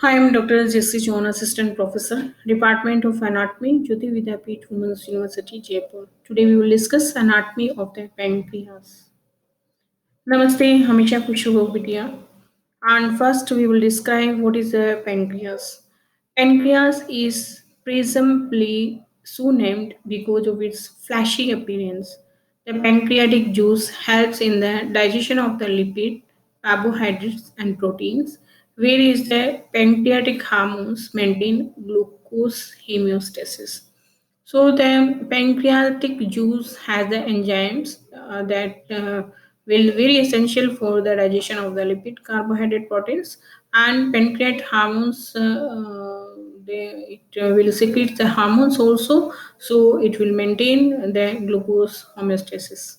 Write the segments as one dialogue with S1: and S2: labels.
S1: Hi, I'm Dr. Jesse John, Assistant Professor, Department of Anatomy, Jyoti Vidyapeeth Women's University, Jaipur. Today we will discuss anatomy of the pancreas. Namaste, हमेशा खुश रहो बिटिया. And first we will describe what is the pancreas. Pancreas is presumably so named because of its flashy appearance. The pancreatic juice helps in the digestion of the lipid, carbohydrates, and proteins, whereas the pancreatic hormones maintain glucose homeostasis. So the pancreatic juice has the enzymes that will very essential for the digestion of the lipid, carbohydrate, proteins, and pancreatic hormones. It will secrete the hormones also, so it will maintain the glucose homeostasis.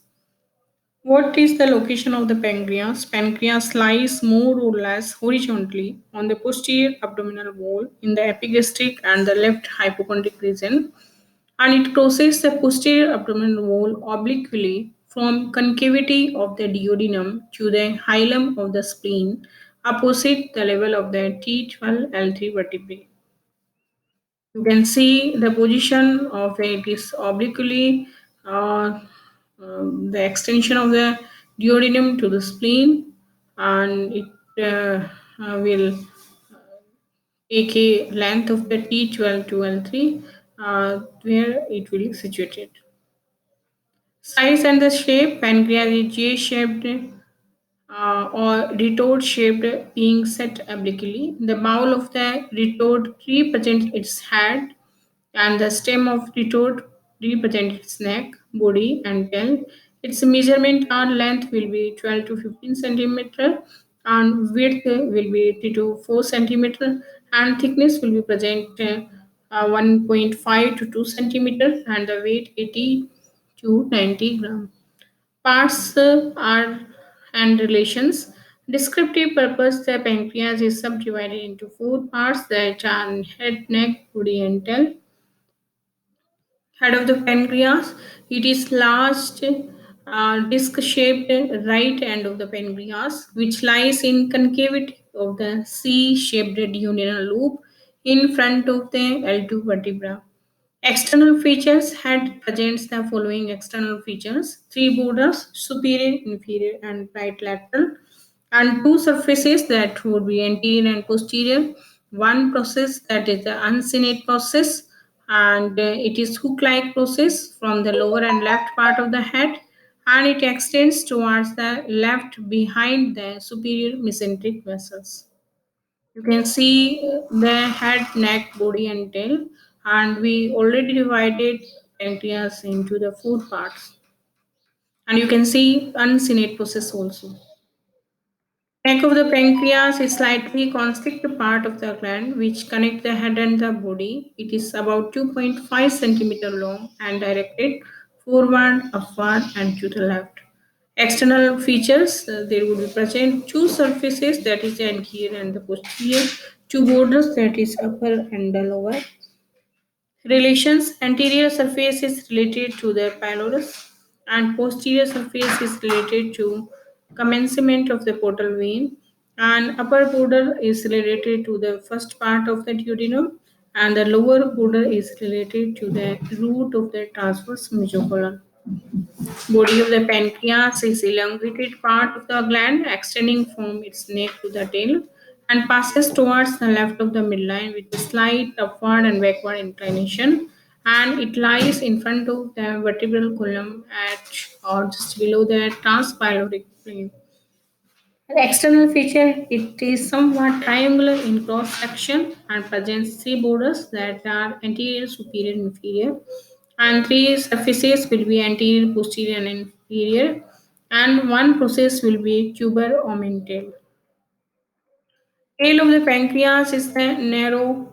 S1: What is the location of the pancreas? Pancreas lies more or less horizontally on the posterior abdominal wall in the epigastric and the left hypochondric region, and it crosses the posterior abdominal wall obliquely from concavity of the duodenum to the hilum of the spleen opposite the level of the T12L3 vertebrae. You can see the position of it is obliquely uh, the extension of the duodenum to the spleen, and it will take a length of the T12 to L3 where it will be situated. Size and the shape: pancreas is J-shaped or retort shaped, being set obliquely. The bowl of the retort represents its head, and the stem of retort represents its neck, body, and tail. Its measurement and length will be 12 to 15 centimeter, and width will be 3 to 4 centimeter, and thickness will be present 1.5 to 2 centimeter, and the weight 80 to 90 gram. Parts are and relations. Descriptive purpose: the pancreas is subdivided into four parts that are head, neck, body, and tail. Head of the pancreas. It is large disc-shaped right end of the pancreas, which lies in concavity of the C-shaped duodenal loop in front of the L2 vertebra. External features: head presents the following external features: three borders, superior, inferior, and right lateral, and two surfaces that would be anterior and posterior. One process that is the uncinate process, and it is hook-like process from the lower and left part of the head, and it extends towards the left behind the superior mesenteric vessels. You can see the head, neck, body, and tail, and we already divided pancreas into the four parts. And you can see uncinate process also. Neck of the pancreas is slightly constricted part of the gland which connect the head and the body. It is about 2.5 centimeter long and directed forward, upward, and to the left. External features: there would be present two surfaces, that is the anterior and the posterior, two borders, that is upper and the lower. Relations: anterior surface is related to the pylorus, and posterior surface is related to commencement of the portal vein, and upper border is related to the first part of the duodenum, and the lower border is related to the root of the transverse mesocolon. Body of the pancreas is elongated part of the gland extending from its neck to the tail and passes towards the left of the midline with a slight upward and backward inclination, and it lies in front of the vertebral column at or just below the transpyloric plane. The external feature: it is somewhat triangular in cross section and presents three borders that are anterior, superior, inferior, and three surfaces will be anterior, posterior, and inferior, and one process will be tuber omental. Tail of the pancreas is the narrow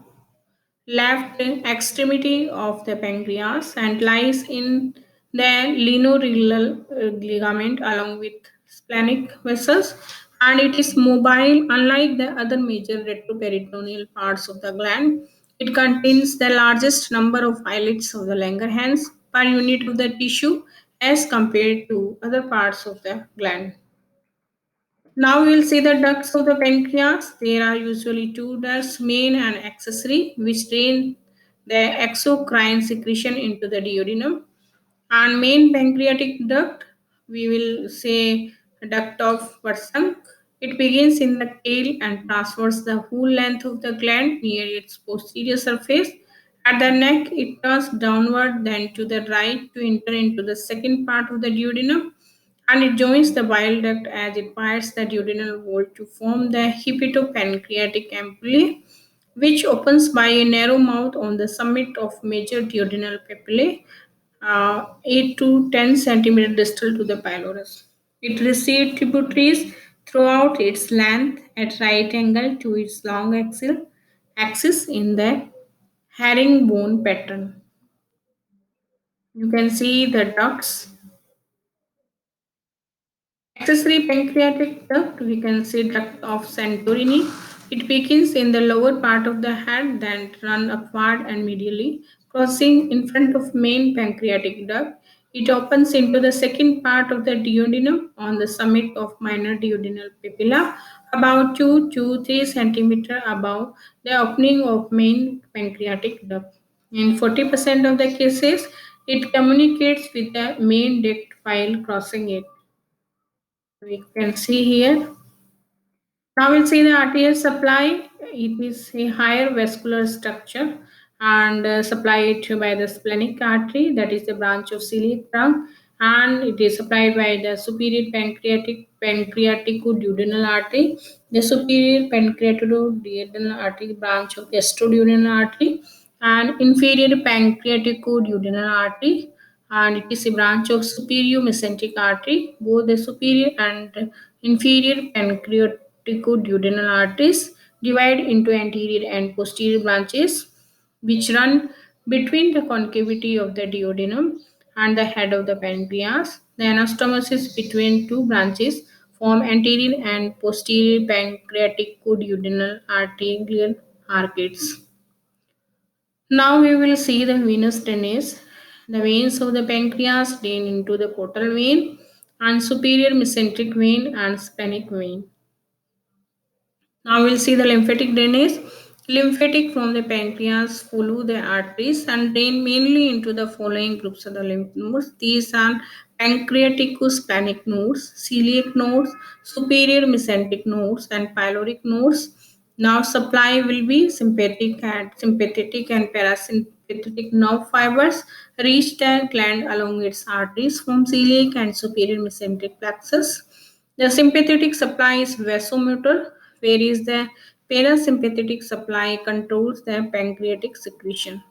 S1: left extremity of the pancreas and lies in the lienorenal ligament along with splenic vessels, and it is mobile unlike the other major retroperitoneal parts of the gland. It contains the largest number of islets of the Langerhans per unit of the tissue as compared to other parts of the gland. Now we will see the ducts of the pancreas. There are usually two ducts, main and accessory, which drain the exocrine secretion into the duodenum. And main pancreatic duct, we will say duct of Watson. It begins in the tail and transfers the whole length of the gland near its posterior surface. At the neck, it turns downward, then to the right to enter into the second part of the duodenum, and it joins the bile duct as it parts the duodenal wall to form the hepatopancreatic ampullae, which opens by a narrow mouth on the summit of major duodenal papillae, 8 to 10 centimeter distal to the pylorus. It receives tributaries throughout its length at right angle to its long axis in the herringbone pattern. You can see the ducts. Accessory pancreatic duct, we can see duct of Santorini. It begins in the lower part of the head, then run upward and medially, crossing in front of main pancreatic duct. It opens into the second part of the duodenum on the summit of minor duodenal papilla, about 2 to 3 centimeter above the opening of main pancreatic duct. In 40% of the cases, it communicates with the main duct while crossing it. We can see here. Now we'll see the arterial supply. It is a higher vascular structure and supplied by the splenic artery, that is the branch of celiac trunk, and it is supplied by the superior pancreaticoduodenal artery, the superior pancreaticoduodenal artery branch of gastroduodenal artery, and inferior pancreaticoduodenal artery, and it is a branch of superior mesenteric artery. Both the superior and inferior pancreaticoduodenal arteries divide into anterior and posterior branches, which run between the concavity of the duodenum and the head of the pancreas. The anastomosis between two branches form anterior and posterior pancreaticoduodenal arterial arcades. Now we will see the venous drainage. The veins of the pancreas drain into the portal vein and superior mesenteric vein and splenic vein. Now we'll see the lymphatic drainage. Lymphatic from the pancreas follow the arteries and drain mainly into the following groups of the lymph nodes. These are pancreaticosplenic nodes, celiac nodes, superior mesenteric nodes, and pyloric nodes. Now supply will be sympathetic and parasympathetic nerve fibers reach the gland along its arteries from celiac and superior mesenteric plexus. The sympathetic supply is vasomotor, whereas the parasympathetic supply controls the pancreatic secretion.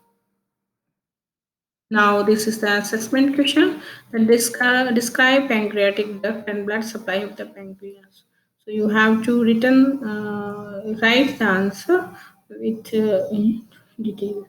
S1: Now, this is the assessment question. Describe pancreatic duct and blood supply of the pancreas. So, you have to write the answer with in detail.